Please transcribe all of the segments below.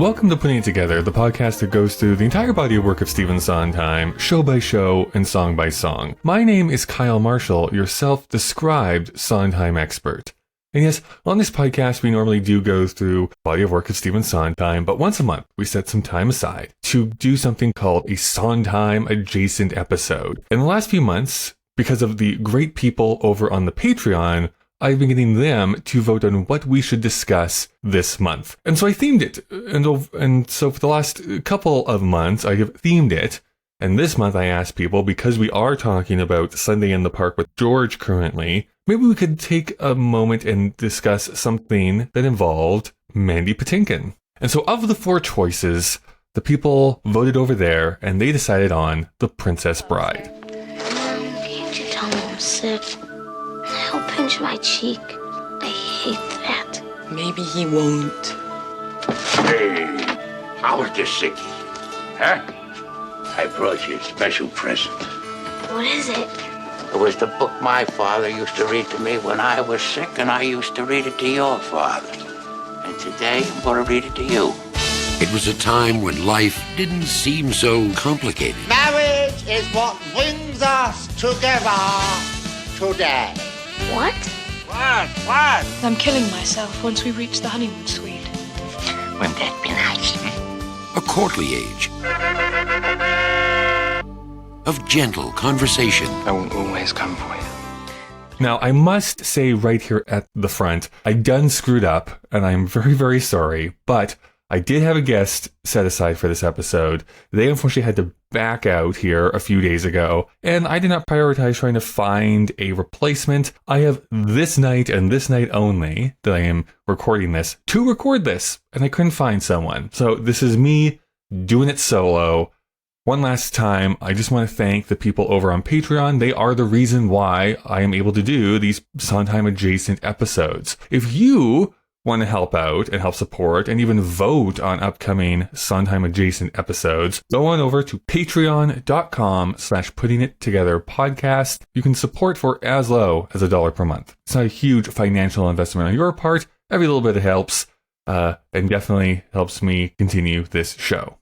Welcome to Putting It Together, the podcast that goes through the entire body of work of Stephen Sondheim, show by show and song by song. My name is Kyle Marshall, your self-described Sondheim expert. And yes, on this podcast, we normally do go through the body of work of Stephen Sondheim, but once a month, we set some time aside to do something called a Sondheim adjacent episode. In the last few months, because of the great people over on the Patreon, I've been getting them to vote on what we should discuss this month. And so I themed it. And so for the last couple of months, I have themed it. And this month I asked people, because we are talking about Sunday in the Park with George currently, maybe we could take a moment and discuss something that involved Mandy Patinkin. And so of the four choices, the people voted over there and they decided on The Princess Bride. Can't you tell me I'm sick? He'll pinch my cheek. I hate that. Maybe he won't. Hey, how was this sickie? Huh? I brought you a special present. What is it? It was the book my father used to read to me when I was sick, and I used to read it to your father. And today, I'm going to read it to you. It was a time when life didn't seem so complicated. Marriage is what brings us together today. What? What? I'm killing myself once we reach the honeymoon suite. Wouldn't that be nice, A courtly age of gentle conversation. I will always come for you. Now, I must say right here at the front, I done screwed up, and I'm very, very sorry, but I did have a guest set aside for this episode. They unfortunately had to back out here a few days ago, and I did not prioritize trying to find a replacement. I have this night and this night only that I am recording this to record this, and I couldn't find someone. So this is me doing it solo. One last time, I just want to thank the people over on Patreon. They are the reason why I am able to do these Sondheim adjacent episodes. If you want to help out and help support and even vote on upcoming Sondheim adjacent episodes, go on over to patreon.com/puttingittogetherpodcast. You can support for as low as $1 per month. It's not a huge financial investment on your part. Every little bit helps, and definitely helps me continue this show.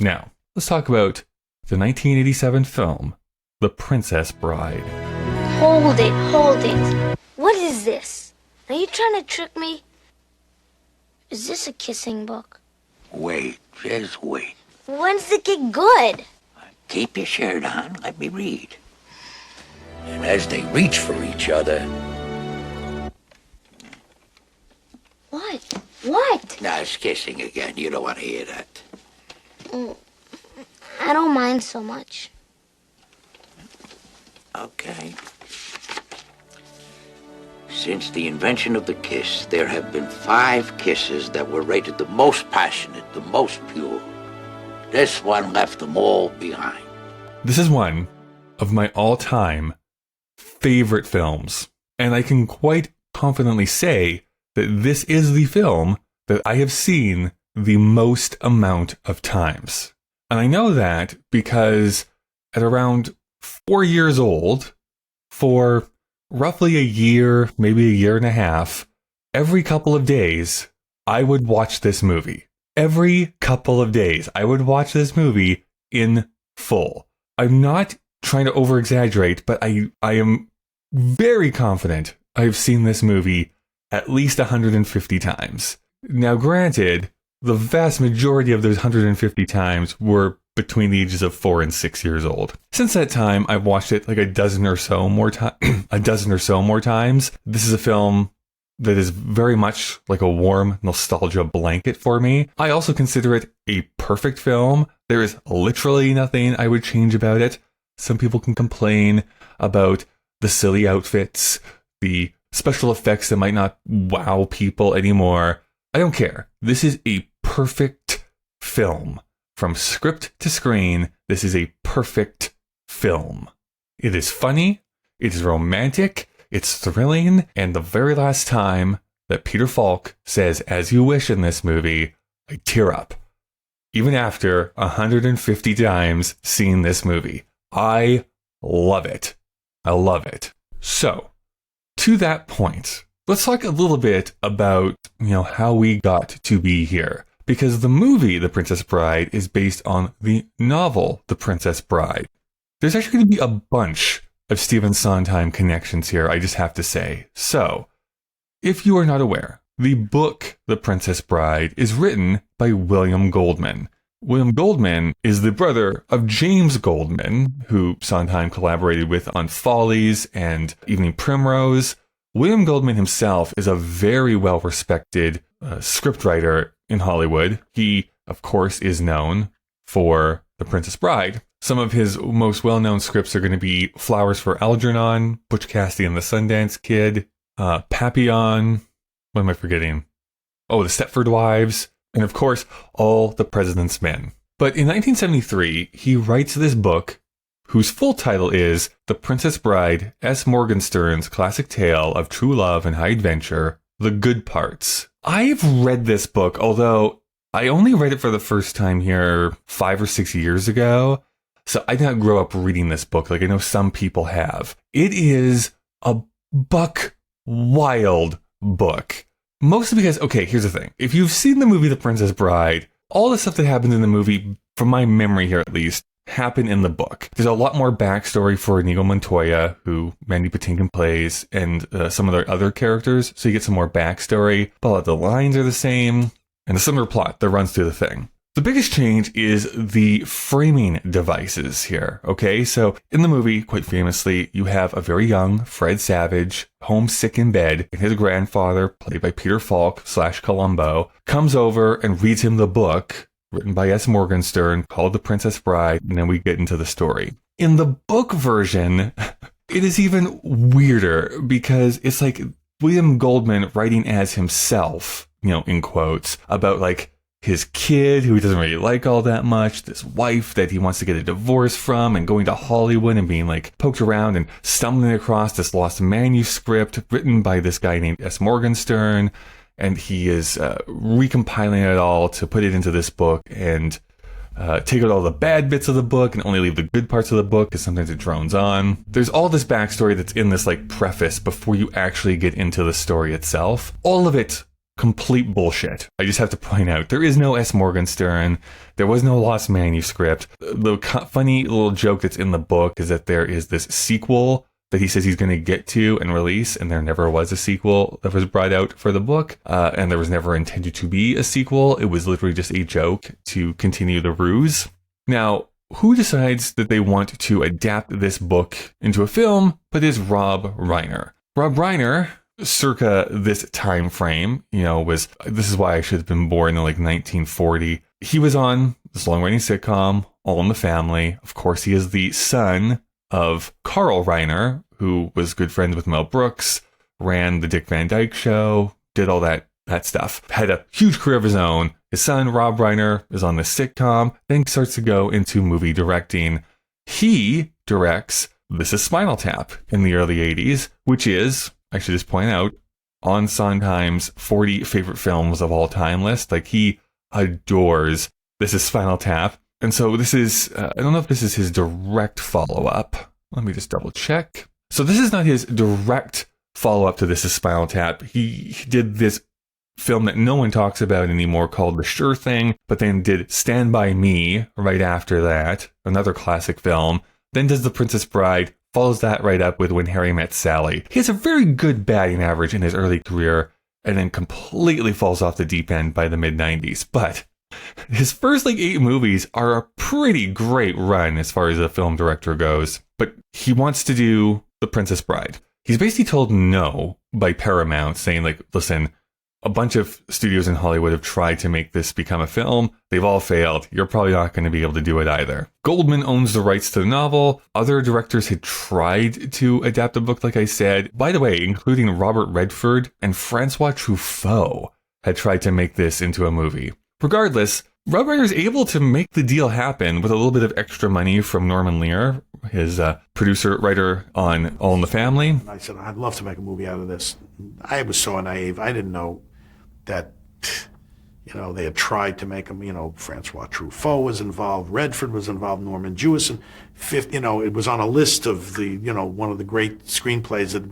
Now, let's talk about the 1987 film, The Princess Bride. Hold it. What is this? Are you trying to trick me? Is this a kissing book? Wait, just wait. When's it get good? Keep your shirt on, let me read. And as they reach for each other... What? Now it's kissing again, you don't want to hear that. I don't mind so much. Okay. Since the invention of the kiss, there have been 5 kisses that were rated the most passionate, the most pure. This one left them all behind. This is one of my all-time favorite films, and I can quite confidently say that this is the film that I have seen the most amount of times. And I know that because at around 4 years old, for roughly a year, maybe a year and a half, every couple of days, I would watch this movie. Every couple of days, I would watch this movie in full. I'm not trying to over-exaggerate, but I am very confident I've seen this movie at least 150 times. Now, granted, the vast majority of those 150 times were between the ages of 4 and 6 years old. Since that time, I've watched it like a dozen or so more times. This is a film that is very much like a warm nostalgia blanket for me. I also consider it a perfect film. There is literally nothing I would change about it. Some people can complain about the silly outfits, the special effects that might not wow people anymore. I don't care. This is a perfect film. From script to screen, this is a perfect film. It is funny, it is romantic, it's thrilling, and the very last time that Peter Falk says "as you wish" in this movie, I tear up. Even after 150 times seeing this movie. I love it. I love it. So, to that point, let's talk a little bit about, how we got to be here. because the movie The Princess Bride is based on the novel The Princess Bride. There's actually going to be a bunch of Stephen Sondheim connections here, I just have to say. So, if you are not aware, the book The Princess Bride is written by William Goldman. William Goldman is the brother of James Goldman, who Sondheim collaborated with on Follies and Evening Primrose. William Goldman himself is a very well-respected scriptwriter in Hollywood. He, of course, is known for The Princess Bride. Some of his most well-known scripts are going to be Flowers for Algernon, Butch Cassidy and the Sundance Kid, Papillon, what am I forgetting? Oh, The Stepford Wives, and of course, All the President's Men. But in 1973, he writes this book, whose full title is The Princess Bride, S. Morgenstern's Classic Tale of True Love and High Adventure, The Good Parts. I've read this book, although I only read it for the first time here 5 or 6 years ago. So I did not grow up reading this book like I know some people have. It is a buck wild book. Mostly because, okay, here's the thing. If you've seen the movie The Princess Bride, all the stuff that happens in the movie, from my memory here at least, happened in the book. There's a lot more backstory for Inigo Montoya, who Mandy Patinkin plays, and some of their other characters, so you get some more backstory. But the lines are the same, and a similar plot that runs through the thing. The biggest change is the framing devices here, okay? So in the movie, quite famously, you have a very young Fred Savage, homesick in bed, and his grandfather, played by Peter Falk / Columbo, comes over and reads him the book, written by S. Morgenstern, called The Princess Bride, and then we get into the story. In the book version, it is even weirder, because it's like William Goldman writing as himself, you know, in quotes, about like, his kid, who he doesn't really like all that much, this wife that he wants to get a divorce from, and going to Hollywood and being like poked around and stumbling across this lost manuscript written by this guy named S. Morgenstern. And he is recompiling it all to put it into this book and take out all the bad bits of the book and only leave the good parts of the book, because sometimes it drones on. There's all this backstory that's in this like preface before you actually get into the story itself. All of it complete bullshit. I just have to point out, there is no S. Morgenstern. There was no lost manuscript. The funny little joke that's in the book is that there is this sequel that he says he's going to get to and release, and there never was a sequel that was brought out for the book, and there was never intended to be a sequel. It was literally just a joke to continue the ruse. Now, who decides that they want to adapt this book into a film but is Rob Reiner. Rob Reiner, circa this time frame, you know, this is why I should have been born in like 1940. He was on this long-running sitcom, All in the Family. Of course, he is the son of Carl Reiner, who was good friends with Mel Brooks, ran the Dick Van Dyke Show, did all that stuff. Had a huge career of his own. His son, Rob Reiner, is on this sitcom, then starts to go into movie directing. He directs This Is Spinal Tap in the early 80s, which is, I should just point out, on Sondheim's 40 favorite films of all time list. Like, he adores This Is Spinal Tap. And so this is, I don't know if this is his direct follow-up. Let me just double check. So this is not his direct follow-up to This Is Spinal Tap. He did this film that no one talks about anymore called The Sure Thing, but then did Stand By Me right after that, another classic film. Then does The Princess Bride, follows that right up with When Harry Met Sally. He has a very good batting average in his early career, and then completely falls off the deep end by the mid-90s. But his first 8 movies are a pretty great run as far as a film director goes. But he wants to do The Princess Bride. He's basically told no by Paramount, saying listen, a bunch of studios in Hollywood have tried to make this become a film. They've all failed. You're probably not going to be able to do it either. Goldman owns the rights to the novel. Other directors had tried to adapt the book, like I said. By the way, including Robert Redford and Francois Truffaut had tried to make this into a movie. Regardless, Rob Reiner is able to make the deal happen with a little bit of extra money from Norman Lear, his producer-writer on All in the Family. I said, I'd love to make a movie out of this. I was so naive. I didn't know that, they had tried to make him, Francois Truffaut was involved, Redford was involved, Norman Jewison. It was on a list of the, one of the great screenplays that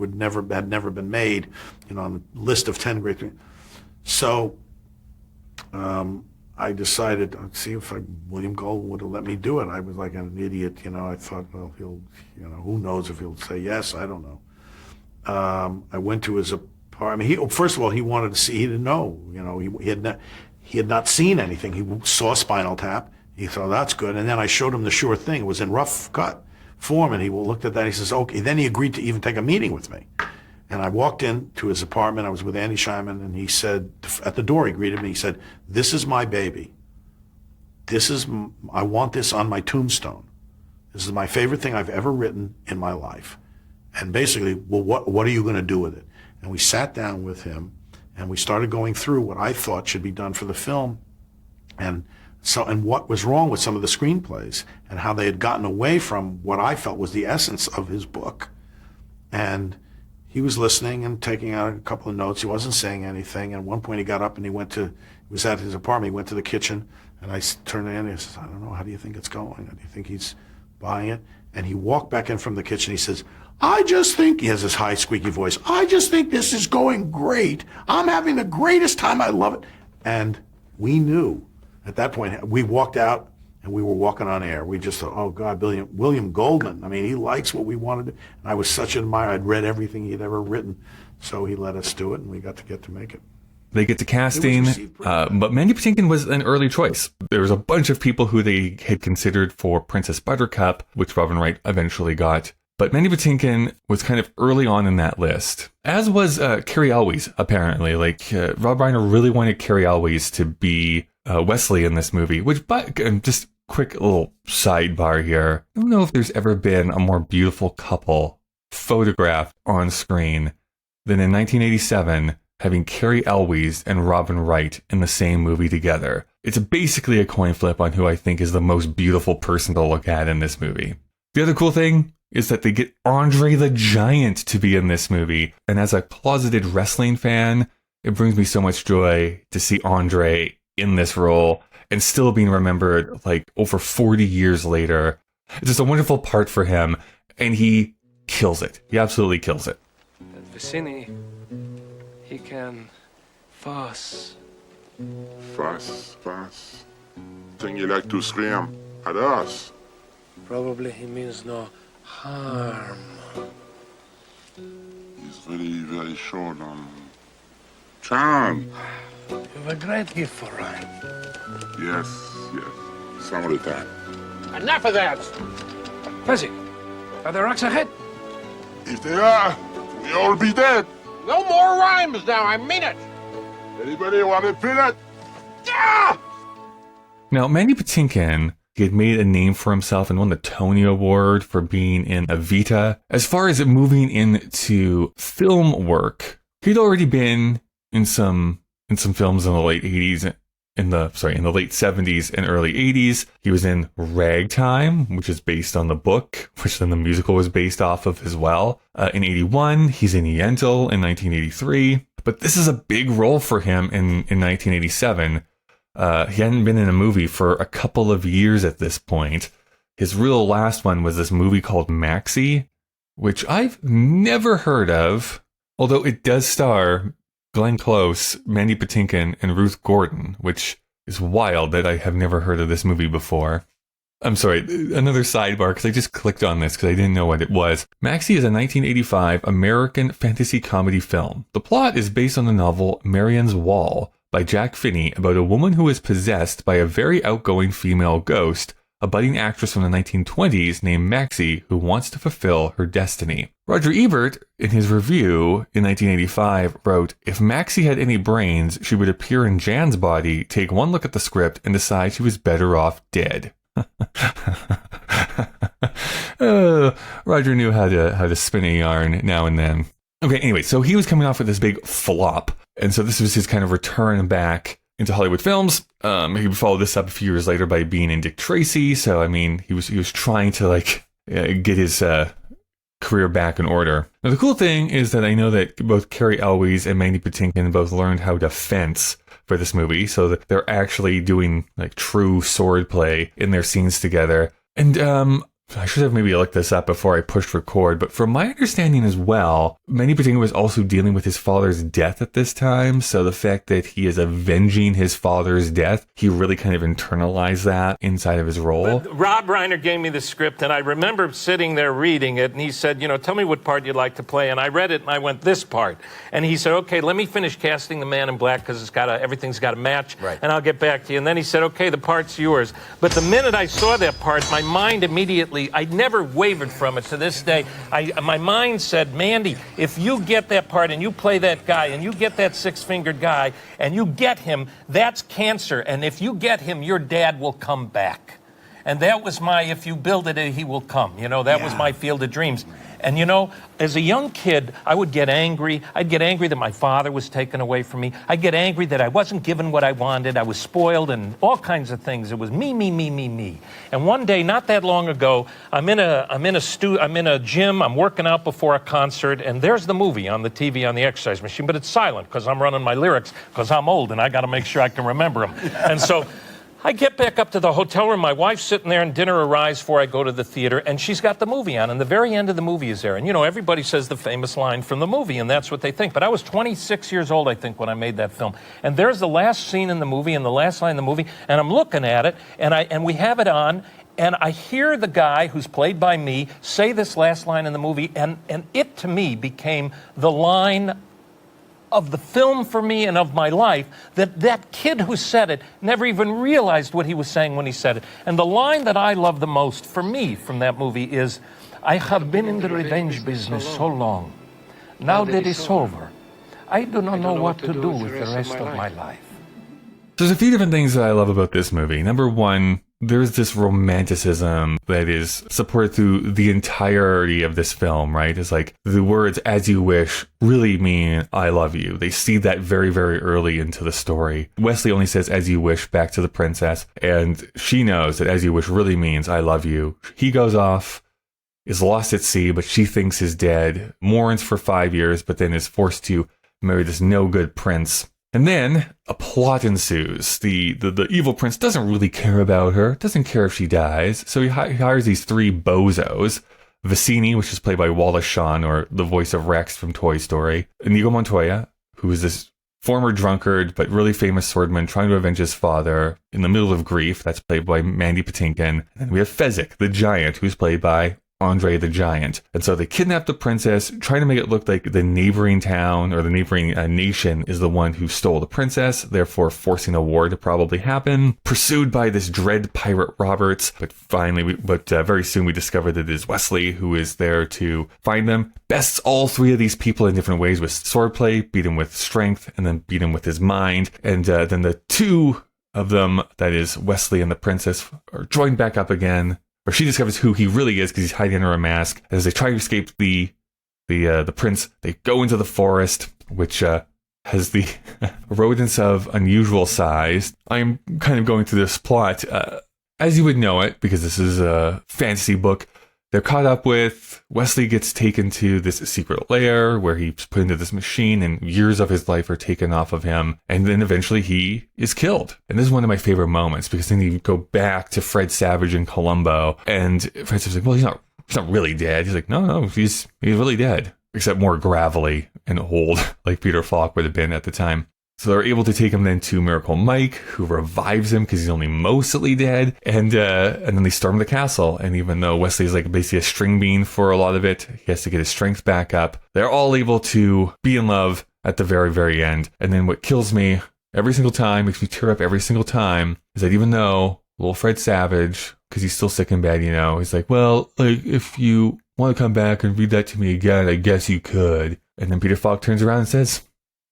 had never been made, on the list of 10 great. So I decided, let's see if William Goldman would have let me do it. I was like an idiot, I thought, well, who knows if he'll say yes, I don't know. I went to his apartment. First of all, he wanted to see, he didn't know, he had not seen anything. He saw Spinal Tap. He thought, that's good. And then I showed him The Sure Thing. It was in rough cut form, and he looked at that, and he says, okay. Then he agreed to even take a meeting with me. And I walked into his apartment. I was with Andy Scheinman, and he said, at the door, he greeted me. He said, this is my baby. I want this on my tombstone. This is my favorite thing I've ever written in my life. And basically, well, what are you going to do with it? And we sat down with him, and we started going through what I thought should be done for the film, and what was wrong with some of the screenplays, and how they had gotten away from what I felt was the essence of his book. And he was listening and taking out a couple of notes. He wasn't saying anything. And at one point he got up and he was at his apartment. He went to the kitchen, and I turned to Andy and I said, I don't know, how do you think it's going? Do you think he's buying it? And he walked back in from the kitchen. He says, I just think, he has this high squeaky voice, I just think this is going great. I'm having the greatest time. I love it. And we knew at that point, we walked out and we were walking on air. We just thought, oh God, William Goldman. I mean, he likes what we wanted to. And I was such an admirer. I'd read everything he had ever written. So he let us do it, and we got to make it. They get to casting, but Mandy Patinkin was an early choice. There was a bunch of people who they had considered for Princess Buttercup, which Robin Wright eventually got. But Mandy Patinkin was kind of early on in that list, as was Cary Elwes, apparently. Rob Reiner really wanted Cary Elwes to be Wesley in this movie, just quick little sidebar here. I don't know if there's ever been a more beautiful couple photographed on screen than in 1987, having Cary Elwes and Robin Wright in the same movie together. It's basically a coin flip on who I think is the most beautiful person to look at in this movie. The other cool thing is that they get Andre the Giant to be in this movie. And as a closeted wrestling fan, it brings me so much joy to see Andre in this role and still being remembered over 40 years later. It's just a wonderful part for him, and he kills it. He absolutely kills it. At Vicini, he can fuss. Fuss. Think you like to scream at us? Probably he means no harm. He's really very short on charm. You have a great gift for rhyme. Yes. Some of the time. Enough of that! Fezzi, are there rocks ahead? If they are, we all be dead. No more rhymes now, I mean it! Anybody want to feel it? Ah! Now, Mandy Patinkin, he had made a name for himself and won the Tony Award for being in Evita. As far as moving into film work, he'd already been in some films in the late 80s, in the late 70s and early 80s. He was in Ragtime, which is based on the book, which then the musical was based off of as well. In 81, he's in Yentl in 1983. But this is a big role for him in 1987. He hadn't been in a movie for a couple of years at this point. His real last one was this movie called Maxie, which I've never heard of, although it does star Glenn Close, Mandy Patinkin, and Ruth Gordon, which is wild that I have never heard of this movie before. I'm sorry, another sidebar, because I just clicked on this because I didn't know what it was. Maxie is a 1985 American fantasy comedy film. The plot is based on the novel Marianne's Wall by Jack Finney, about a woman who is possessed by a very outgoing female ghost, a budding actress from the 1920s named Maxie who wants to fulfill her destiny. Roger Ebert, in his review in 1985, wrote, "If Maxie had any brains, she would appear in Jan's body, take one look at the script, and decide she was better off dead." Roger knew how to spin a yarn now and then. Okay, anyway, so he was coming off with this big flop, and so this was his kind of return back into Hollywood films. He followed this up a few years later by being in Dick Tracy. So I mean, he was trying to get his career back in order. Now the cool thing is that I know that both Cary Elwes and Mandy Patinkin both learned how to fence for this movie, so that they're actually doing true sword play in their scenes together. And I should have maybe looked this up before I pushed record, but from my understanding as well, Mandy Patinkin was also dealing with his father's death at this time. So the fact that he is avenging his father's death, he really kind of internalized that inside of his role. But Rob Reiner gave me the script, and I remember sitting there reading it, and he said, tell me what part you'd like to play. And I read it, and I went, this part. And he said, okay, let me finish casting the man in black because everything's got to match, and I'll get back to you. And then he said, okay, the part's yours. But the minute I saw that part, my mind immediately, I never wavered from it to this day. My mind said, Mandy, if you get that part and you play that guy and you get that six-fingered guy and you get him, that's cancer. And if you get him, your dad will come back. And that was if you build it, he will come. That was my field of dreams. And, as a young kid, I would get angry. I'd get angry that my father was taken away from me. I'd get angry that I wasn't given what I wanted. I was spoiled and all kinds of things. It was me, me, me, me, me. And one day, not that long ago, I'm in a gym. I'm working out before a concert, and there's the movie on the TV on the exercise machine, but it's silent because I'm running my lyrics because I'm old and I got to make sure I can remember them. And so I get back up to the hotel room. My wife's sitting there, and dinner arrives before I go to the theater, and she's got the movie on, and the very end of the movie is there. And, everybody says the famous line from the movie, and that's what they think. But I was 26 years old, I think, when I made that film. And there's the last scene in the movie and the last line in the movie, and I'm looking at it, and we have it on, and I hear the guy who's played by me say this last line in the movie, and it, to me, became the line of the film for me and of my life, that kid who said it never even realized what he was saying when he said it. And the line that I love the most for me from that movie is, I have been in the revenge business so long. Now that it's over, I do not know what to do with the rest of my life. There's a few different things that I love about this movie. Number one, there's this romanticism that is supported through the entirety of this film, right? It's like the words "as you wish" really mean "I love you." They see that very, very early into the story. Wesley only says "as you wish" back to the princess, and she knows that "as you wish" really means "I love you." He goes off, is lost at sea, but she thinks is dead, mourns for 5 years, but then is forced to marry this no-good prince. And then a plot ensues. The evil prince doesn't really care about her, doesn't care if she dies, so he hires these three bozos. Vicini, which is played by Wallace Shawn, or the voice of Rex from Toy Story. Inigo Montoya, who is this former drunkard but really famous swordman trying to avenge his father in the middle of grief. That's played by Mandy Patinkin. And we have Fezzik, the giant, who's played by Andre the Giant. And so they kidnap the princess, trying to make it look like the neighboring town or the neighboring nation is the one who stole the princess, therefore forcing a war to probably happen. Pursued by this dread pirate Roberts, but very soon we discover that it is Wesley who is there to find them. Bests all three of these people in different ways with swordplay, beat him with strength, and then beat him with his mind. And then the two of them, that is Wesley and the princess, are joined back up again. Or she discovers who he really is because he's hiding under a mask. As they try to escape the prince, they go into the forest, which has the rodents of unusual size. I'm kind of going through this plot as you would know it, because this is a fantasy book. They're caught up with, Wesley gets taken to this secret lair where he's put into this machine and years of his life are taken off of him. And then eventually he is killed. And this is one of my favorite moments because then you go back to Fred Savage in Columbo and Fred Savage's like, well, he's not really dead. He's like, no, he's really dead, except more gravelly and old like Peter Falk would have been at the time. So they're able to take him then to Miracle Mike, who revives him because he's only mostly dead. And then they storm the castle. And even though Wesley's like basically a string bean for a lot of it, he has to get his strength back up. They're all able to be in love at the very, very end. And then what kills me every single time, makes me tear up every single time, is that even though little Fred Savage, because he's still sick and bad, he's like, well, like, if you want to come back and read that to me again, I guess you could. And then Peter Falk turns around and says,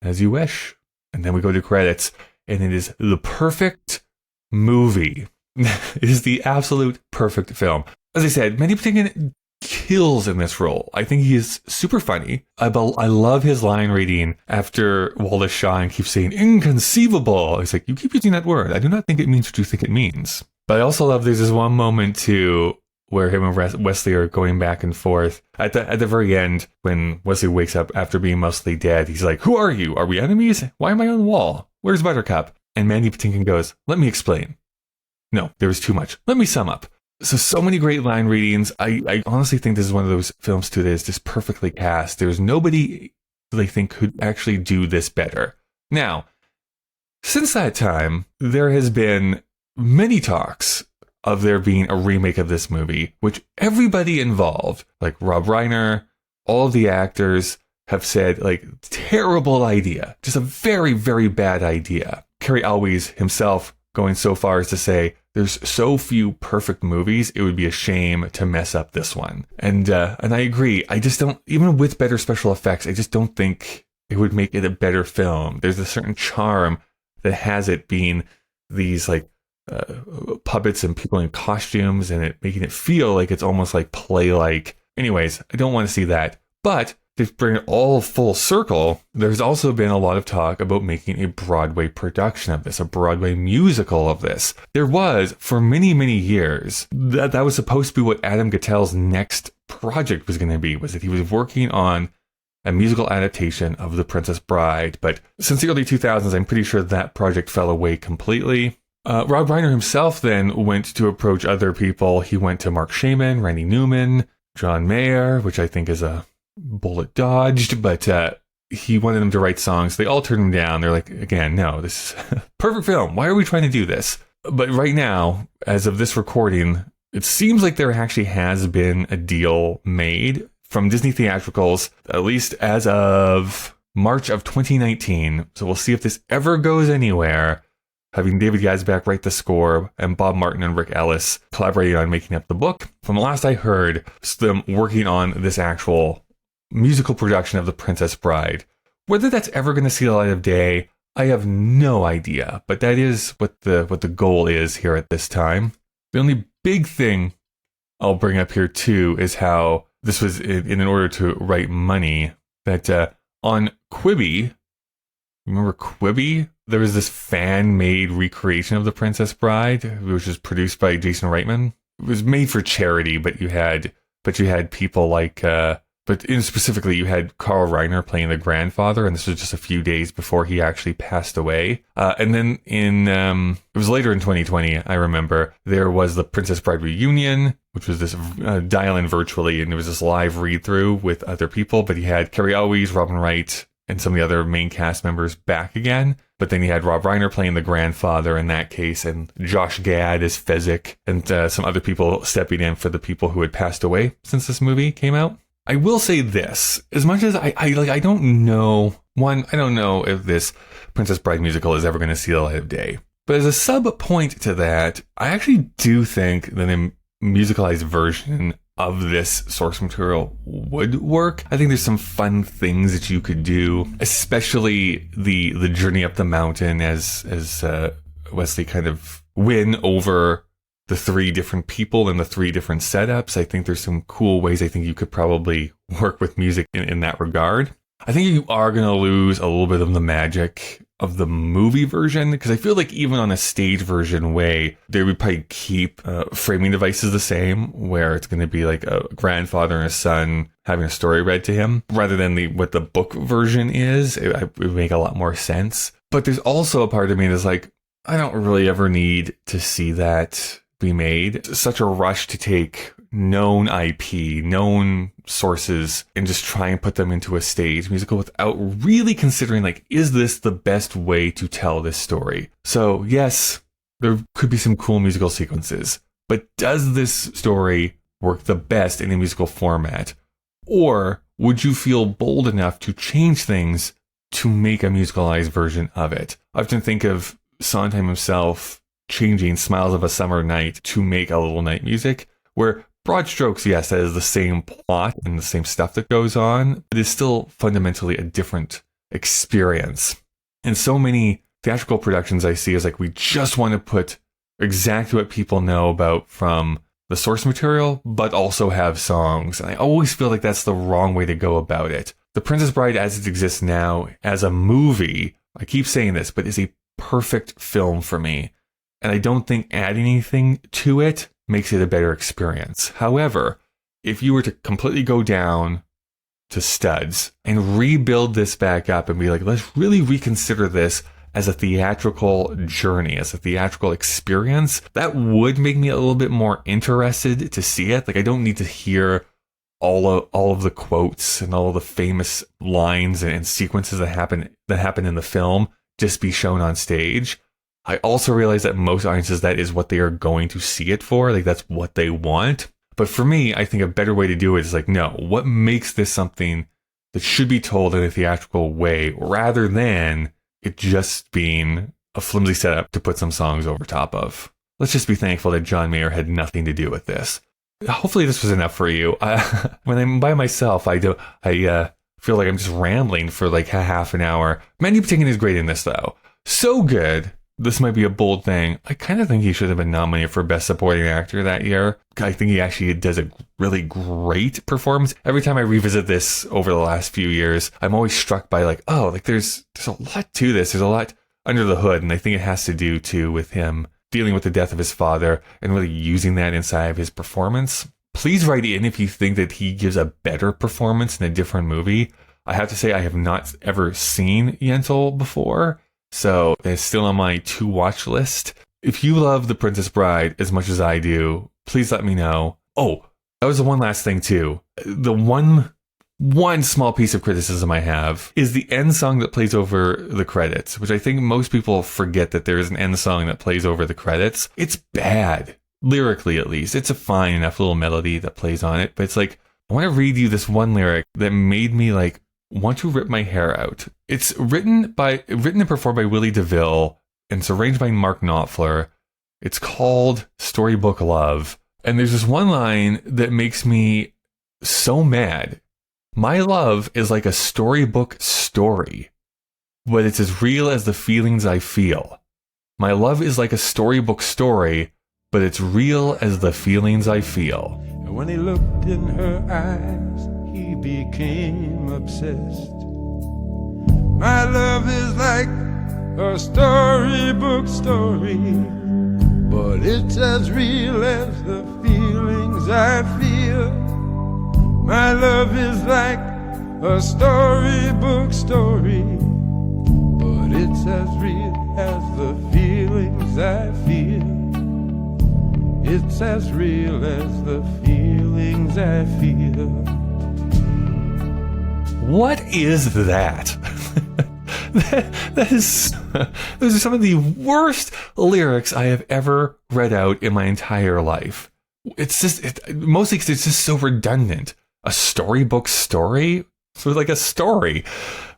as you wish. And then we go to credits, and it is the perfect movie. It is the absolute perfect film. As I said, Mandy Patinkin kills in this role. I think he is super funny. I love his line reading after Wallace Shawn keeps saying, inconceivable. It's like, you keep using that word. I do not think it means what you think it means. But I also love there's this one moment, too, where him and Wesley are going back and forth. At the very end, when Wesley wakes up after being mostly dead, he's like, who are you? Are we enemies? Why am I on the wall? Where's Buttercup? And Mandy Patinkin goes, let me explain. No, there was too much. Let me sum up. So many great line readings. I honestly think this is one of those films too that is just perfectly cast. There's nobody that I think could actually do this better. Now, since that time, there has been many talks of there being a remake of this movie, which everybody involved, like Rob Reiner, all of the actors, have said, like, terrible idea. Just a very, very bad idea. Cary Elwes himself going so far as to say, there's so few perfect movies, it would be a shame to mess up this one. And I agree. I just don't, even with better special effects, I just don't think it would make it a better film. There's a certain charm that has it being these like puppets and people in costumes and it making it feel like it's almost like play-like. Anyways, I don't want to see that. But to bring it all full circle, there's also been a lot of talk about making a Broadway production of this, a Broadway musical of this. There was, for many, many years, that was supposed to be what Adam Gattel's next project was going to be, was that he was working on a musical adaptation of The Princess Bride. But since the early 2000s, I'm pretty sure that project fell away completely. Rob Reiner himself then went to approach other people. He went to Mark Shaman, Randy Newman, John Mayer, which I think is a bullet dodged, but he wanted them to write songs. They all turned him down. They're like, again, no, this is perfect film. Why are we trying to do this? But right now, as of this recording, it seems like there actually has been a deal made from Disney Theatricals, at least as of March of 2019. So we'll see if this ever goes anywhere. Having David Yazbek write the score and Bob Martin and Rick Ellis collaborating on making up the book. From the last I heard, it's them working on this actual musical production of The Princess Bride. Whether that's ever going to see the light of day, I have no idea. But that is what the goal is here at this time. The only big thing I'll bring up here too is how this was in order to write money. That on Quibi, remember Quibi? There was this fan-made recreation of The Princess Bride, which was produced by Jason Reitman. It was made for charity, but you had people like, specifically you had Carl Reiner playing the grandfather, and this was just a few days before he actually passed away. And then it was later in 2020, I remember, there was the Princess Bride reunion, which was this dial-in virtually, and it was this live read-through with other people, but he had Cary Elwes, Robin Wright, and some of the other main cast members back again. But then you had Rob Reiner playing the grandfather in that case, and Josh Gad as Fezzik, and some other people stepping in for the people who had passed away since this movie came out. I will say this, as much as I don't know, I don't know if this Princess Bride musical is ever going to see the light of day. But as a sub point to that, I actually do think that a musicalized version of this source material would work. I think there's some fun things that you could do, especially the journey up the mountain as Wesley kind of win over the three different people and the three different setups. I think there's some cool ways I think you could probably work with music in that regard. I think you are going to lose a little bit of the magic of the movie version, because I feel like even on a stage version way, they would probably keep framing devices the same, where it's going to be like a grandfather and a son having a story read to him, rather than what the book version is. It would make a lot more sense. But there's also a part of me that's like, I don't really ever need to see that be made. It's such a rush to take known IP, known sources, and just try and put them into a stage musical without really considering, like, is this the best way to tell this story? So yes, there could be some cool musical sequences, but does this story work the best in a musical format? Or would you feel bold enough to change things to make a musicalized version of it? I often think of Sondheim himself changing Smiles of a Summer Night to make A Little Night Music, where broad strokes, yes, that is the same plot and the same stuff that goes on, but it's still fundamentally a different experience. And so many theatrical productions I see is like, we just want to put exactly what people know about from the source material, but also have songs. And I always feel like that's the wrong way to go about it. The Princess Bride as it exists now, as a movie, I keep saying this, but is a perfect film for me. And I don't think adding anything to it makes it a better experience. However, if you were to completely go down to studs and rebuild this back up and be like, let's really reconsider this as a theatrical journey, as a theatrical experience, that would make me a little bit more interested to see it. Like, I don't need to hear all of the quotes and all of the famous lines and sequences that happen in the film just be shown on stage. I also realize that most audiences, that is what they are going to see it for. Like, that's what they want. But for me, I think a better way to do it is like, no, what makes this something that should be told in a theatrical way rather than it just being a flimsy setup to put some songs over top of. Let's just be thankful that John Mayer had nothing to do with this. Hopefully this was enough for you. When I'm by myself, I feel like I'm just rambling for like a half an hour. Mandy Patinkin is great in this, though. So good. This might be a bold thing. I kind of think he should have been nominated for Best Supporting Actor that year. I think he actually does a really great performance. Every time I revisit this over the last few years, I'm always struck by like, oh, like there's a lot to this. There's a lot under the hood. And I think it has to do too with him dealing with the death of his father and really using that inside of his performance. Please write in if you think that he gives a better performance in a different movie. I have to say I have not ever seen Yentl before, so it's still on my to-watch list. If you love The Princess Bride as much as I do, please let me know. Oh, that was the one last thing too. The one small piece of criticism I have is the end song that plays over the credits, which I think most people forget that there is an end song that plays over the credits. It's bad, lyrically at least. It's a fine enough little melody that plays on it, but it's like, I want to read you this one lyric that made me like want to rip my hair out. It's written and performed by Willie DeVille, and it's arranged by Mark Knopfler. It's called Storybook Love. And there's this one line that makes me so mad. My love is like a storybook story, but it's as real as the feelings I feel. My love is like a storybook story, but it's real as the feelings I feel. And when he looked in her eyes, he became obsessed. My love is like a storybook story, but it's as real as the feelings I feel. My love is like a storybook story, but it's as real as the feelings I feel. It's as real as the feelings I feel. What is that? Those are some of the worst lyrics I have ever read out in my entire life. It's just, mostly because it's just so redundant. A storybook story? So like a story.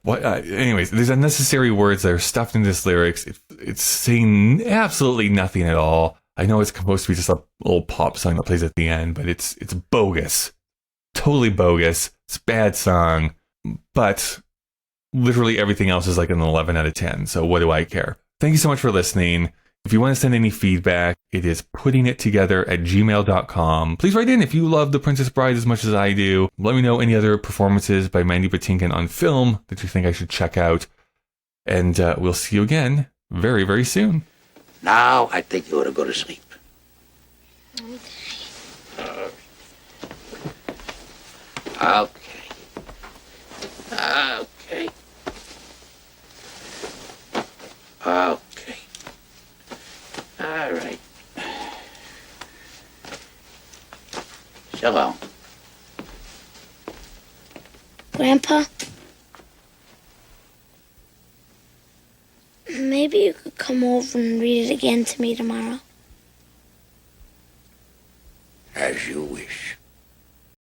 What? Anyways, there's unnecessary words that are stuffed in this lyrics. It's saying absolutely nothing at all. I know it's supposed to be just a little pop song that plays at the end, but it's bogus. Totally bogus. It's a bad song. But literally everything else is like an 11 out of 10. So what do I care? Thank you so much for listening. If you want to send any feedback, it is puttingittogether@gmail.com. Please write in if you love The Princess Bride as much as I do. Let me know any other performances by Mandy Patinkin on film that you think I should check out. And we'll see you again very, very soon. Now I think you ought to go to sleep. Okay. Okay. Okay. All right. So long. Grandpa? Maybe you could come over and read it again to me tomorrow. As you wish.